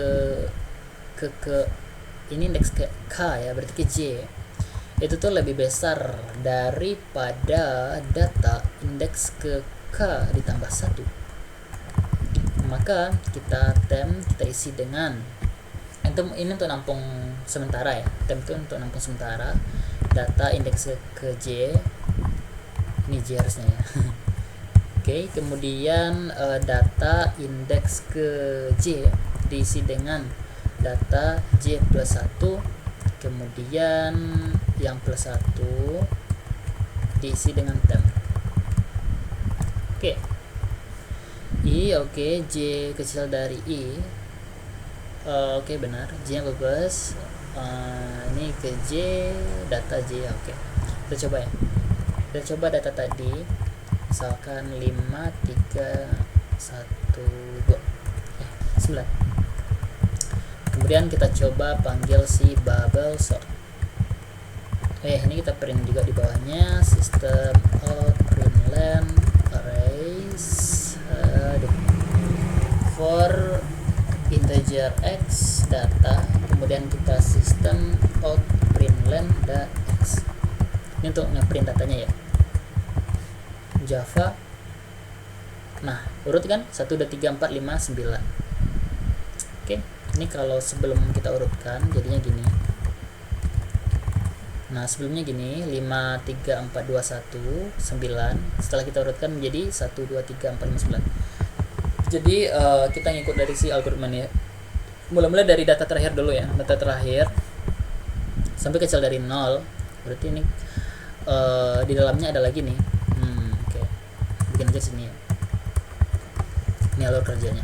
ini indeks ke k ya, berarti ke j itu tuh lebih besar daripada data indeks ke k ditambah 1, maka kita isi dengan ini untuk nampung sementara ya. Temp itu untuk nampung sementara data indeks ke j, ini j harusnya ya. Oke, kemudian data indeks ke j diisi dengan data j plus 1, kemudian yang plus 1 diisi dengan temp. Oke. I oke, J kecil dari I. Oke, benar, J nya bebas. Ini ke J, data J. Oke, kita coba ya, kita coba data tadi, misalkan 5 3 1 2 9. Kemudian kita coba panggil si bubble sort. Ini kita print juga di bawahnya, system out println arrays for integer x data, kemudian kita system out println x. Ini untuk ngeprint datanya ya, Java. Nah, urut kan 1 2 3 4 5 9. Oke, ini kalau sebelum kita urutkan jadinya gini. Nah, sebelumnya gini, 5 3 4 2 1 9. Setelah kita urutkan menjadi 1 2 3 4 5 9. Jadi kita ngikut dari si algoritmanya. Mulai dari data terakhir dulu ya, data terakhir sampai kecil dari 0. Berarti ini di dalamnya ada lagi nih. Oke. Bikin aja sini ya. Ini alur kerjanya.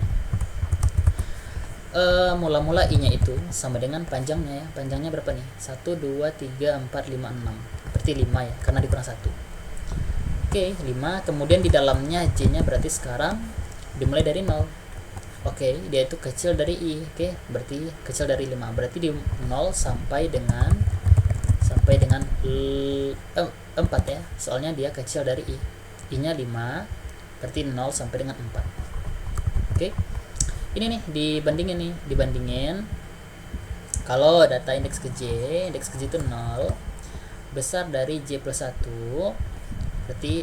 Mula-mula I nya itu sama dengan panjangnya ya. Panjangnya berapa nih? 1 2 3 4 5 6. Berarti 5 ya, karena dikurang 1. Oke, 5. Kemudian di dalamnya J nya berarti sekarang dimulai dari 0. Oke, dia itu kecil dari I. Oke, berarti kecil dari 5. Berarti di 0 sampai dengan 4 ya. Soalnya dia kecil dari I. I nya 5, berarti 0 sampai dengan 4. Oke. Ini nih dibandingin. Kalau data indeks ke J itu 0 besar dari J plus 1, berarti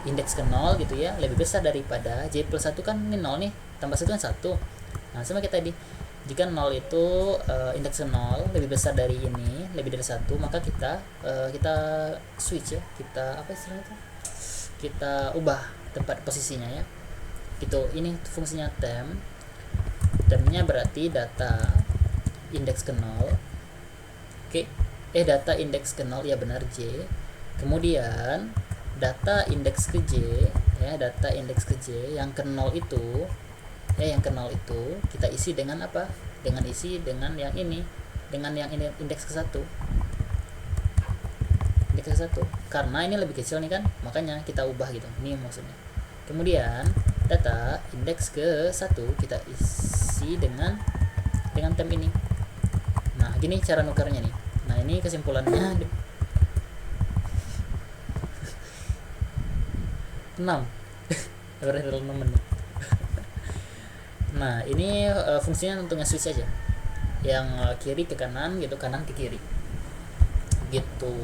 indeks ke 0 gitu ya, lebih besar daripada J plus 1 kan ini 0 nih, tambah 1 kan 1. Nah, sama kayak tadi, jika 0 itu indeks ke 0 lebih besar dari ini, lebih dari 1, maka kita switch ya, kita apa istilahnya, kita ubah tempat posisinya ya. Gitu. Ini fungsinya temp. Tempnya berarti data indeks ke 0. Oke. Data indeks ke 0 ya, benar, J. Kemudian data indeks ke J ya, data indeks ke J yang ke 0 itu ya, yang ke 0 itu kita isi dengan apa? Dengan yang ini, dengan yang ini indeks ke 1. Indeks ke 1. Karena ini lebih kecil nih kan, makanya kita ubah gitu. Ini maksudnya. Kemudian data indeks ke 1 kita isi dengan temp ini. Nah, gini cara nukarnya nih. Nah, ini kesimpulannya 6. Nah, ini fungsinya untuk nge-switch aja. Yang kiri ke kanan gitu, kanan ke kiri. Gitu.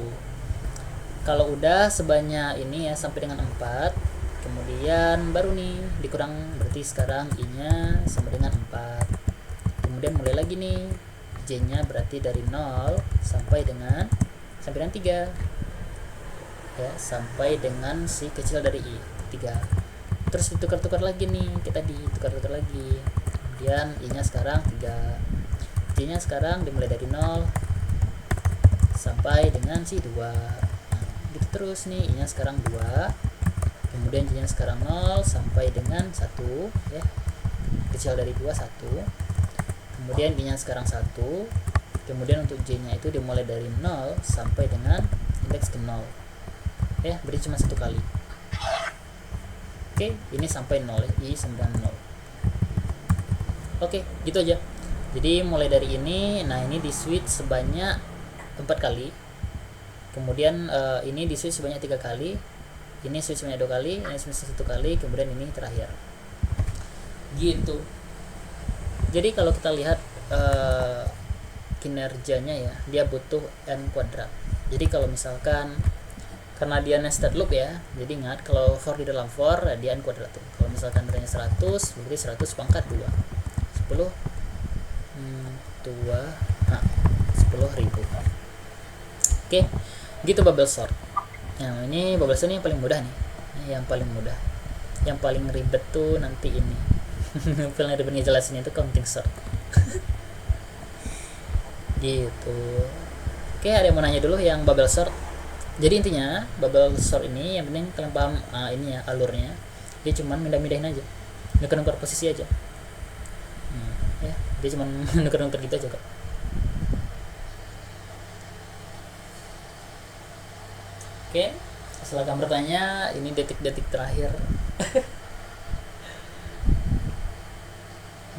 Kalau udah sebanyak ini ya, sampai dengan 4, kemudian baru nih dikurang, berarti sekarang I nya sama dengan 4. Kemudian mulai lagi nih, J nya berarti dari 0 sampai dengan 3 ya, sampai dengan si kecil dari I 3. Terus ditukar-tukar lagi nih, kita ditukar-tukar lagi. Kemudian I nya sekarang 3, J nya sekarang dimulai dari 0 sampai dengan si 2. Gitu terus nih, I nya sekarang 2, kemudian J nya sekarang 0 sampai dengan 1 ya, kecil dari 2 1. Kemudian I nya sekarang 1. Kemudian untuk J nya itu dimulai dari 0 sampai dengan indeks ke 0 ya, berarti cuma 1 kali. Oke, ini sampai 0 ya, I 90. Oke, gitu aja. Jadi mulai dari ini, nah ini di switch sebanyak 4 kali. Kemudian ini di switch sebanyak 3 kali. Ini switch sebanyak 2 kali, ini switch 1 kali, kemudian ini terakhir. Gitu. Jadi kalau kita lihat kinerjanya ya, dia butuh n kuadrat. Jadi kalau misalkan, karena dia nested loop ya, jadi ingat kalau for di dalam for dia n kuadrat tuh. Kalau misalkan nilainya 100, berarti 100 pangkat 2, 10 nah 10.000. Oke, gitu bubble sort. Nah, ini bubble sort ini yang paling mudah nih. Yang paling mudah. Yang paling ribet tuh nanti ini. Paling ribet ngejelasin itu counting sort. Gitu. Oke, ada yang mau nanya dulu yang bubble sort? Jadi intinya bubble sort ini yang penting kalian paham ini ya alurnya. Dia cuman mindah-mindahin aja, nuker-nuker posisi aja. Ya dia cuman nuker-nuker gitu aja kok. Oke, setelah kamu bertanya, ini detik-detik terakhir.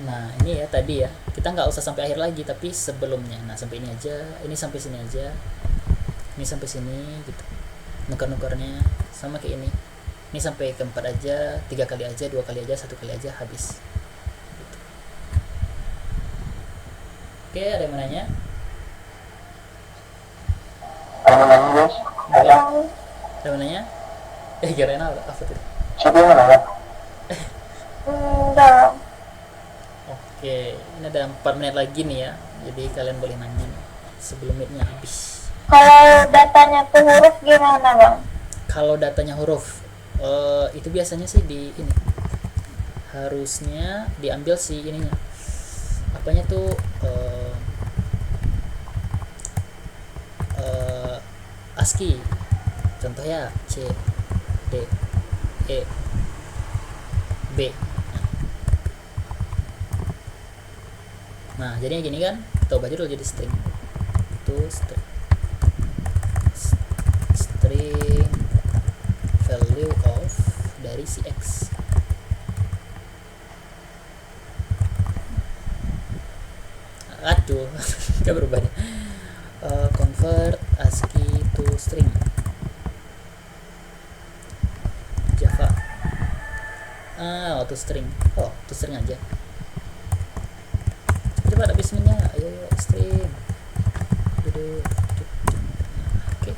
Nah ini ya tadi ya, kita nggak usah sampai akhir lagi, tapi sebelumnya. Nah sampai ini aja, ini sampai sini aja, ini sampai sini gitu. Nuker-nukernya sama kayak ini. Ini sampai keempat aja, 3 kali aja, 2 kali aja, 1 kali aja, habis. Gitu. Oke, ada yang mau nanya? guys. Yang Ada yang nanya? Kirain apa tadi? Siapa yang nanya? enggak. Oke, ini ada 4 menit lagi nih ya. Jadi kalian boleh nanya nih sebelum menitnya habis. Kalau datanya tuh huruf gimana bang? Kalau datanya huruf, itu biasanya sih di ini. Harusnya diambil si ininya. Apanya tuh ASCII. Contohnya C, D, E, B. Nah, jadinya gini kan? Kita ubah dulu jadi string. Itu string value of dari si X. Aduh, gak berubah deh. Convert ASCII to string. Java. To string. Oh, to string aja. Coba ada bismillah. Ayo string. Oke.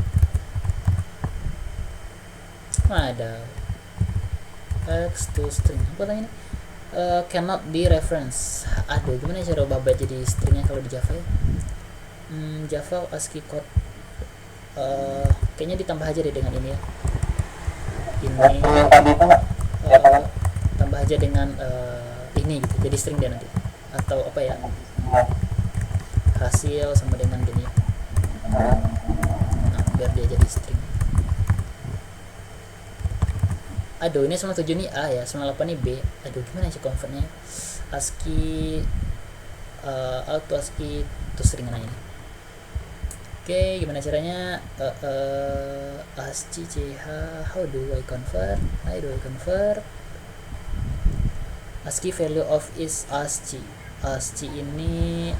Ada X to string. Apa tanya ini? Cannot be reference. Aduh, gimana cara ubah jadi stringnya kalau di Java ya? Java ASCII code. Kayaknya ditambah aja deh dengan ini ya. Ini Yang tadi itu nggak? Ya kan? tambah aja dengan ini gitu. Jadi string dia nanti. Atau apa ya? Hasil sama dengan gini ya. Nah, biar dia jadi string. Aduh, ini 97 nih A ya, 98 nih B. Aduh, gimana sih convertnya? ASCII auto ASCII to string ini. Oke, gimana caranya? ASCII CH, how do I convert? ASCII value of is ASCII. ASCII ini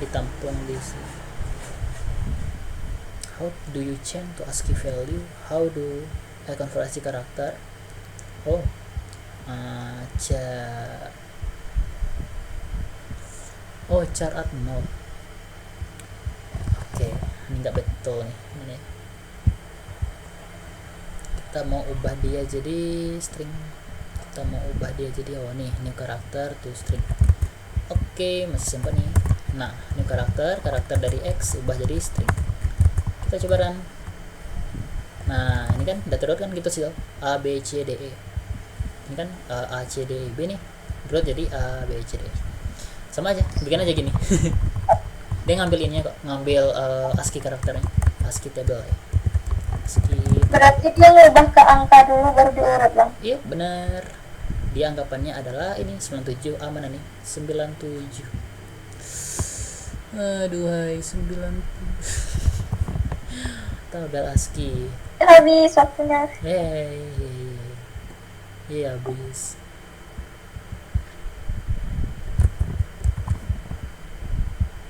ditampung di sini. How do you change to ASCII value? How do I convert ASCII karakter? Oh, char at node. Oke, ini nggak betul nih. Ini kita mau ubah dia jadi string. New karakter to string. Oke, masih simpan nih. Nah, new karakter dari X ubah jadi string. Kita coba run. Nah, ini kan udah terus kan gitu sih, A B C D E. Ini kan A C D E B nih. Terus jadi A B C D E. Sama aja, bikin aja gini. Dia ngambil ininya kok, ngambil ASCII karakternya, ASCII table ya. Berarti dia ngubah ke angka dulu baru diurut bang? Iya benar. Dia anggapannya adalah ini 97. Mana nih? 97. Aduhai 97. Tabel ASCII. Habis waktunya. Iya habis.